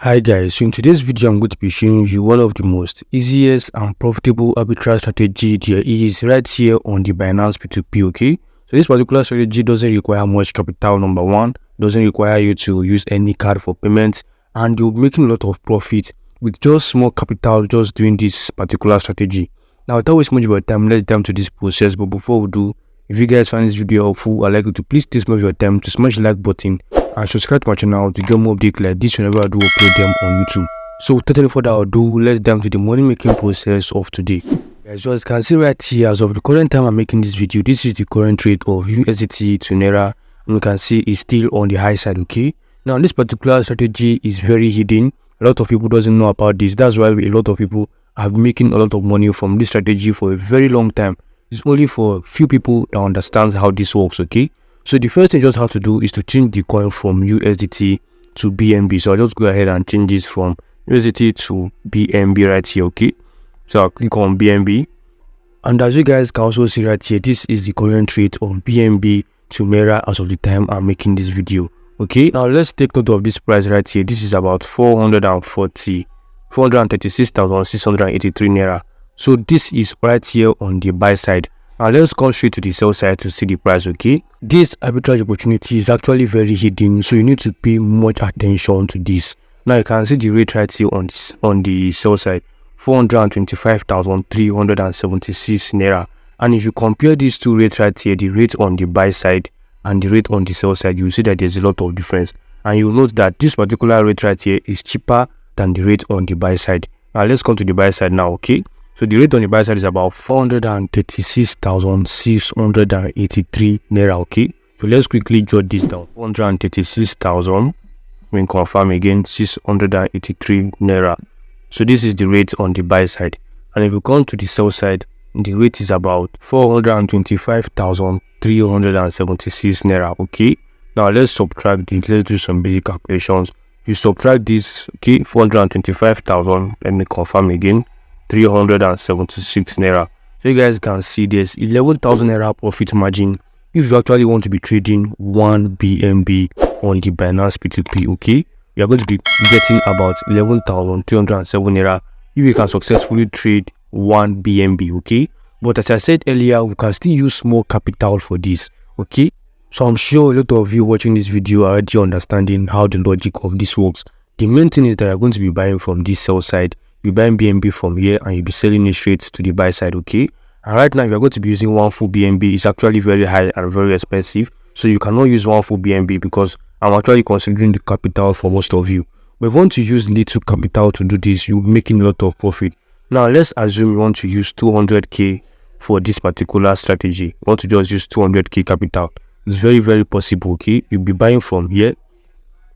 Hi guys, so in today's video I'm going to be showing you one of the most easiest and profitable arbitrage strategy there is right here on the Binance P2P. Okay, so this particular strategy doesn't require much capital. Number one, doesn't require you to use any card for payments, and you're making a lot of profit with just small capital just doing this particular strategy. Now without wasting much of your time, let's dive into this process. But before we do, if you guys find this video helpful, I'd like you to please take some of your time to smash the like button and subscribe to my channel to get more updates like this whenever I do upload them on YouTube. So without any further ado, let's dive into the money making process of today. As you can see right here, as of the current time I'm making this video, this is the current rate of USDT to Naira, and you can see it's still on the high side. Okay, now this particular strategy is very hidden. A lot of people doesn't know about this. That's why a lot of people have been making a lot of money from this strategy for a very long time. It's only for few people that understands how this works. Okay, so the first thing you just have to do is to change the coin from USDT to BNB. So I'll just go ahead and change this from USDT to BNB right here. Okay, so I'll click on BNB, and as you guys can also see right here, this is the current rate of BNB to Naira as of the time I'm making this video. Okay, now let's take note of this price right here. This is about 436,683 Naira. So this is right here on the buy side. Now let's come straight to the sell side to see the price. Okay, this arbitrage opportunity is actually very hidden, so you need to pay much attention to this. Now you can see the rate right here on the sell side, 425,376 Naira. And if you compare these two rates right here, the rate on the buy side and the rate on the sell side, you see that there's a lot of difference. And you'll note that this particular rate right here is cheaper than the rate on the buy side. Now let's come to the buy side now. Okay, so the rate on the buy side is about 436,683 Naira. Okay, so let's quickly jot this down. 436,000, we confirm again, 683 Naira. So this is the rate on the buy side. And if we come to the sell side, the rate is about 425,376 Naira. Okay, now let's subtract this. Let's do some basic calculations. You subtract this, okay, 425,000, let me confirm again, 376 Naira. So you guys can see there's 11,000 Naira profit margin if you actually want to be trading 1 BNB on the Binance P2P. Okay, you are going to be getting about 11,307 Naira if you can successfully trade 1 BNB. Okay, but as I said earlier, we can still use small capital for this. Okay, so I'm sure a lot of you watching this video are already understanding how the logic of this works. The main thing is that you're going to be buying from this sell side. You buy BNB from here and you'll be selling it straight to the buy side. Okay, and right now if you're going to be using one full BNB, it's actually very high and very expensive, so you cannot use one full BNB because I'm actually considering the capital for most of you. But if you want to use little capital to do this, you're making a lot of profit. Now let's assume you want to use 200k for this particular strategy. You want to just use 200k capital. It's very possible. Okay, you'll be buying from here,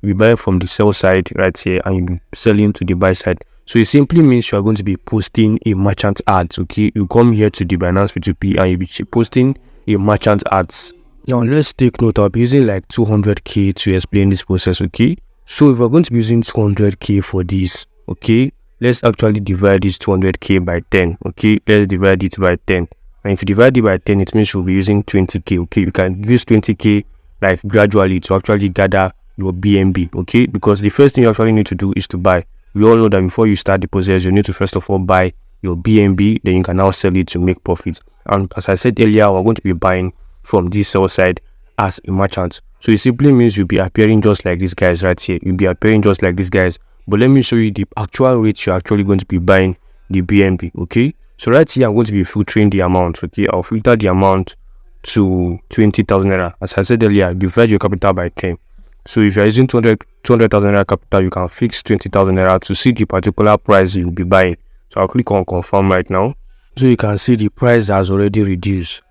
you'll be buying from the sell side right here, and you'll be selling to the buy side. So it simply means you are going to be posting a merchant ads. Okay, you come here to the Binance P2P and you'll be posting a merchant ads. Now let's take note. I'll be using like 200k to explain this process. Okay, so if we're going to be using 200k for this, okay, let's actually divide this 200k by 10. Okay, let's divide it by 10. And if you divide it by 10, it means you'll be using 20k. Okay, you can use 20k like gradually to actually gather your BNB. Okay, because the first thing you actually need to do is to buy. We all know that before you start the process, you need to first of all buy your BNB, then you can now sell it to make profit. And as I said earlier, we're going to be buying from this sell side as a merchant. So it simply means you'll be appearing just like these guys right here. You'll be appearing just like these guys. But let me show you the actual rate you're actually going to be buying the BNB. Okay, so right here I'm going to be filtering the amount. Okay, I'll filter the amount to 20,000 Naira. As I said earlier, divide your capital by 10. So if you're using 200,000 Naira capital, you can fix 20,000 Naira to see the particular price you'll be buying. So I'll click on confirm right now. So you can see the price has already reduced.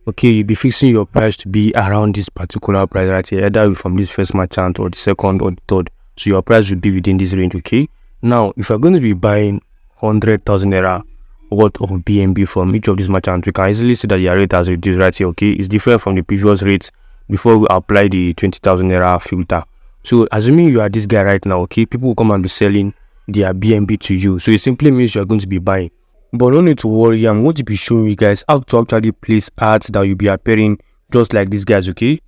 Okay, you'll be fixing your price to be around this particular price right here, either from this first merchant or the second or the third. So your price will be within this range. Okay, now if you're going to be buying 100,000 Naira worth of BNB from each of these merchants, we can easily see that your rate has reduced right here. Okay, it's different from the previous rates before we apply the 20,000 Naira filter. So assuming you are this guy right now, okay, people will come and be selling their BNB to you. So it simply means you are going to be buying. But no need to worry, I'm going to be showing you guys how to actually place ads that will be appearing just like these guys. Okay,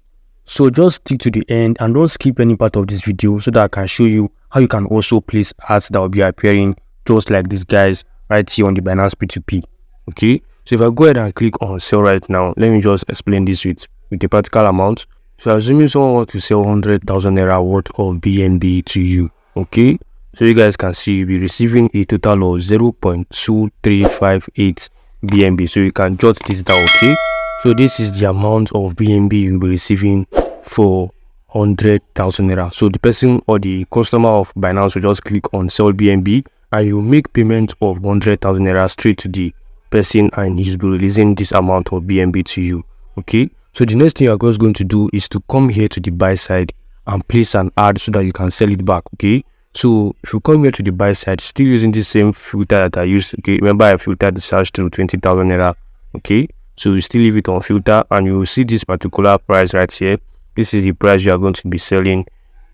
So just stick to the end and don't skip any part of this video so that I can show you how you can also place ads that will be appearing just like these guys right here on the Binance P2P. Okay, so if I go ahead and click on sell right now, let me just explain this with a practical amount. So assuming someone wants to sell 100,000 naira worth of BNB to you, okay, so you guys can see you'll be receiving a total of 0.2358 BNB. So you can jot this down, okay. So this is the amount of BNB you'll be receiving for 100,000 naira. So the person or the customer of Binance will just click on sell BNB and you make payment of 100,000 naira straight to the person, and he's be releasing this amount of BNB to you. Okay, so the next thing you're just going to do is to come here to the buy side and place an ad so that you can sell it back. Okay, so if you come here to the buy side, still using the same filter that I used. Okay, remember I filtered the search to 20,000 naira. Okay, so you still leave it on filter and you will see this particular price right here. This is the price you are going to be selling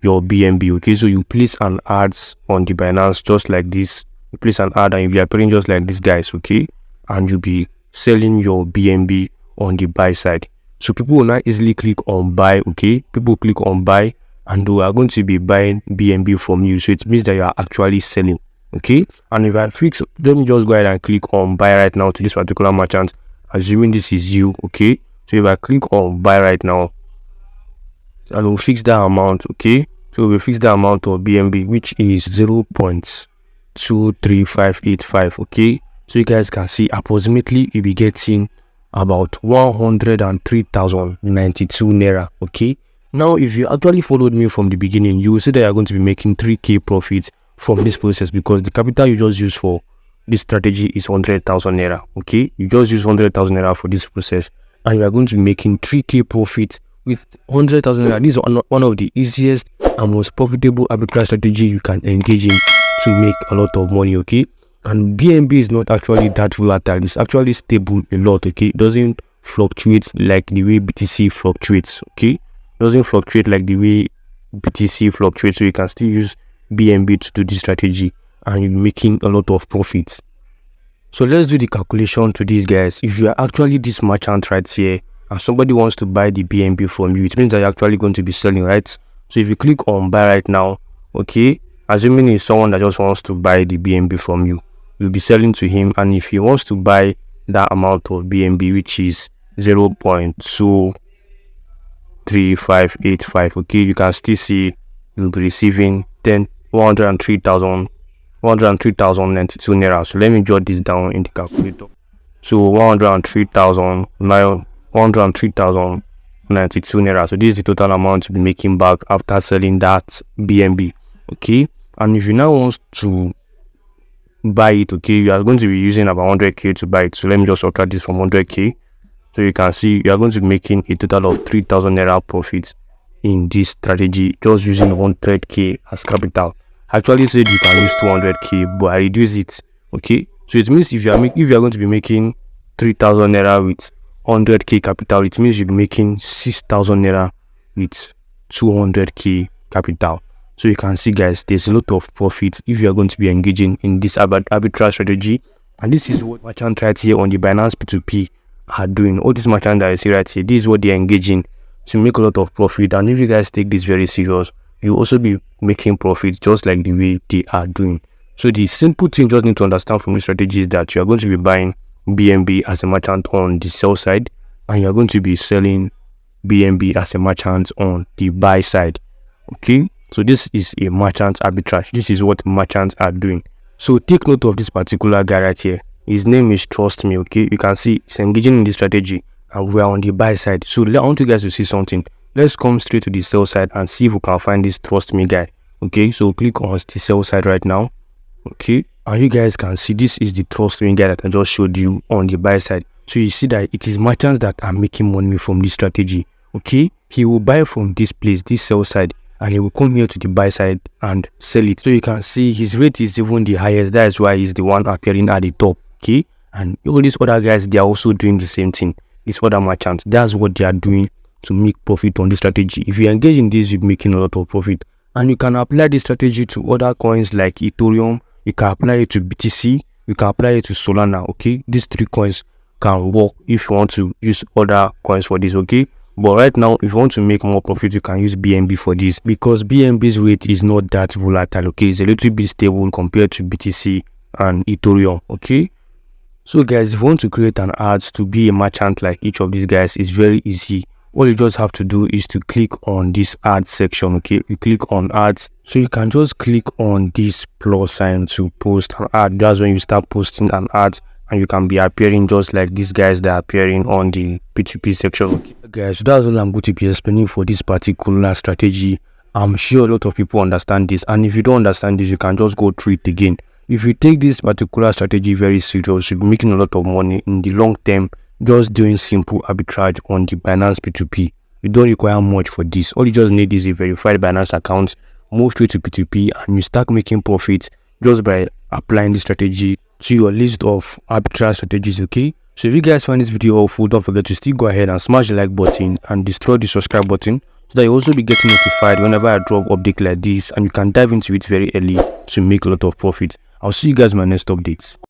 your BNB. Okay, so you place an ads on the Binance just like this. You place an ad and you'll be appearing just like these guys. Okay, and you'll be selling your BNB on the buy side. So people will not easily click on buy. Okay, people click on buy and they are going to be buying BNB from you. So it means that you are actually selling. Okay, and if I fix, let me just go ahead and click on buy right now to this particular merchant, assuming this is you. Okay, so if I click on buy right now and we'll fix that amount. Okay, so we'll fix the amount of BNB, which is 0.23585. okay, so you guys can see approximately you'll be getting about 103,092 naira. Okay, now if you actually followed me from the beginning, you will see that you're going to be making 3k profits from this process, because the capital you just use for this strategy is 100,000 naira. Okay, you just use 100,000 naira for this process and you are going to be making 3k profit with 100,000 naira. This is one of the easiest and most profitable arbitrage strategy you can engage in to make a lot of money. Okay, and BNB is not actually that volatile. It's actually stable a lot. Okay, it doesn't fluctuate like the way BTC fluctuates. Okay, it doesn't fluctuate like the way BTC fluctuates, so you can still use BNB to do this strategy and you're making a lot of profits. So let's do the calculation to these guys. If you are actually this merchant right here and somebody wants to buy the BNB from you, it means that you're actually going to be selling, right? So if you click on buy right now, okay, assuming it's someone that just wants to buy the BNB from you, you'll be selling to him, and if he wants to buy that amount of BNB, which is 0.23585, okay, you can still see you'll be receiving 103,092 naira. So let me jot this down in the calculator. So 103,092 naira. So this is the total amount to be making back after selling that BNB. Okay, and if you now want to buy it, okay, you are going to be using about 100k to buy it. So let me just subtract this from 100k. So you can see you are going to be making a total of 3,000 naira profits in this strategy just using 100k as capital. I actually said you can use 200k, but I reduce it. Okay, so it means if you are going to be making 3,000 naira with 100k capital, it means you'll be making 6,000 naira with 200k capital. So you can see, guys, there's a lot of profits if you are going to be engaging in this arbitrage strategy. And this is what merchants right here on the Binance P2P are doing. All these merchants that I see right here, this is what they're engaging to make a lot of profit. And if you guys take this very serious, you'll also be making profits just like the way they are doing. So the simple thing you just need to understand from this strategy is that you are going to be buying BNB as a merchant on the sell side, and you are going to be selling BNB as a merchant on the buy side. Okay, so this is a merchant arbitrage. This is what merchants are doing. So take note of this particular guy right here. His name is Trust Me. Okay, you can see he's engaging in this strategy and we are on the buy side. So I want you guys to see something. Let's come straight to the sell side and see if we can find this Trust Me guy. Okay, so click on the sell side right now. Okay, and you guys can see this is the Trust Me guy that I just showed you on the buy side. So you see that it is merchants that are making money from this strategy. Okay, he will buy from this place, this sell side, and he will come here to the buy side and sell it. So you can see his rate is even the highest. That is why he's the one appearing at the top. Okay, and all these other guys, they are also doing the same thing. These other merchants, that's what they are doing to make profit on this strategy. If you engage in this, you're making a lot of profit, and you can apply this strategy to other coins like Ethereum. You can apply it to BTC. You can apply it to Solana. Okay, these three coins can work if you want to use other coins for this. Okay, But right now, if you want to make more profit, you can use BNB for this, because BNB's rate is not that volatile. Okay, it's a little bit stable compared to BTC and Ethereum. Okay, so guys, if you want to create an ad to be a merchant like each of these guys, it's very easy. All you just have to do is to click on this ad section. Okay, you click on ads, so you can just click on this plus sign to post an ad. That's when you start posting an ad, and you can be appearing just like these guys that are appearing on the P2P section. Okay guys, so that's all I'm going to be explaining for this particular strategy. I'm sure a lot of people understand this, and if you don't understand this, you can just go through it again. If you take this particular strategy very serious, you'll be making a lot of money in the long term just doing simple arbitrage on the Binance P2P. You don't require much for this. All you just need is a verified Binance account, move straight to P2P, and you start making profits just by applying this strategy to your list of arbitrage strategies. Okay, so if you guys find this video helpful, don't forget to still go ahead and smash the like button and destroy the subscribe button, so that you also be getting notified whenever I drop update like this, and you can dive into it very early to make a lot of profit. I'll see you guys in my next updates.